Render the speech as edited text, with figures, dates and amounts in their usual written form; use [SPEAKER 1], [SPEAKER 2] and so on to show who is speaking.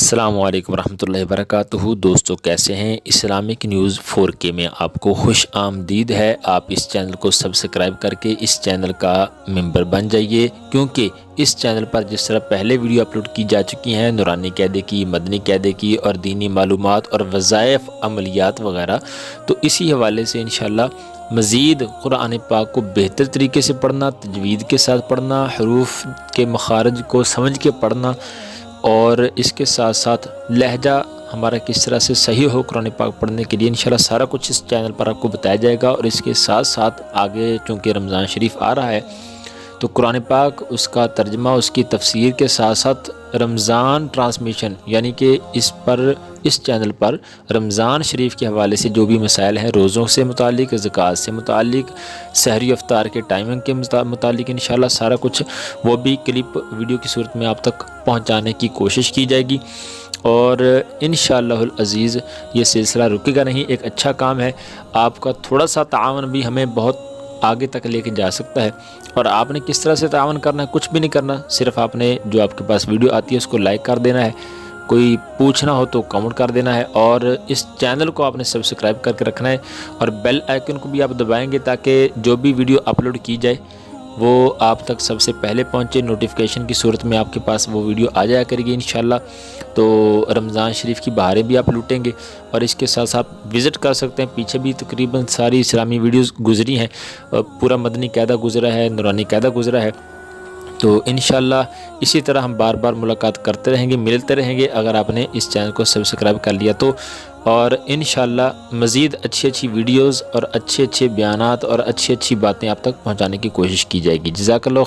[SPEAKER 1] अस्सलामु अलैकुम रहमतुल्लाहि वबरकातुहू। दोस्तों कैसे हैं। इस्लामिक न्यूज़ 4K में आपको खुश आमदीद है। आप इस चैनल को सब्सक्राइब करके इस चैनल का मेंबर बन जाइए, क्योंकि इस चैनल पर जिस तरह पहले वीडियो अपलोड की जा चुकी हैं नूरानी कैदे की, मदनी कैदे की और दीनी मालूमात और वज़ाइफ अमलियात वगैरह, तो इसी हवाले से इंशाअल्लाह मज़ीद कुरान पाक को बेहतर तरीके से पढ़ना, तजवीद के साथ पढ़ना, हरूफ के मखारज को समझ के पढ़ना और इसके साथ साथ लहजा हमारा किस तरह से सही हो कुरान पाक पढ़ने के लिए इंशाल्लाह सारा कुछ इस चैनल पर आपको बताया जाएगा। और इसके साथ साथ आगे चूँकि रमज़ान शरीफ आ रहा है तो कुरान पाक, उसका तर्जमा, उसकी तफसीर के साथ साथ रमज़ान ट्रांसमिशन, यानी कि इस चैनल पर रमज़ान शरीफ के हवाले से जो भी मसाइल हैं, रोज़ों से मुतालिक, ज़कात से मुतालिक, सहरी अफ्तार के टाइमिंग के मुतालिक इंशाल्लाह सारा कुछ वो भी क्लिप वीडियो की सूरत में आप तक पहुंचाने की कोशिश की जाएगी। और इंशाअल्लाहुल अज़ीज़ ये सिलसिला रुकेगा नहीं। एक अच्छा काम है, आपका थोड़ा सा तावन भी हमें बहुत आगे तक लेके जा सकता है। और आपने किस तरह से तावन करना है, कुछ भी नहीं करना, सिर्फ आपने जो आपके पास वीडियो आती है उसको लाइक कर देना है, कोई पूछना हो तो कमेंट कर देना है, और इस चैनल को आपने सब्सक्राइब करके रखना है और बेल आइकन को भी आप दबाएंगे ताकि जो भी वीडियो अपलोड की जाए वो आप तक सबसे पहले पहुंचे, नोटिफिकेशन की सूरत में आपके पास वो वीडियो आ जाया करेगी इंशाल्लाह। तो रमज़ान शरीफ की बहारें भी आप लूटेंगे और इसके साथ साथ आप विज़िट कर सकते हैं। पीछे भी तकरीबन सारी इस्लामी वीडियोस गुजरी हैं, पूरा मदनी कैदा गुजरा है, नूरानी कैदा गुजरा है। तो इंशाल्लाह इसी तरह हम बार बार मुलाकात करते रहेंगे, मिलते रहेंगे अगर आपने इस चैनल को सब्सक्राइब कर लिया तो। और इंशाल्लाह मज़ीद अच्छी अच्छी वीडियोज़ और अच्छे अच्छे बयानात और अच्छी अच्छी बातें आप तक पहुँचाने की कोशिश की जाएगी। जज़ाकल्लाह।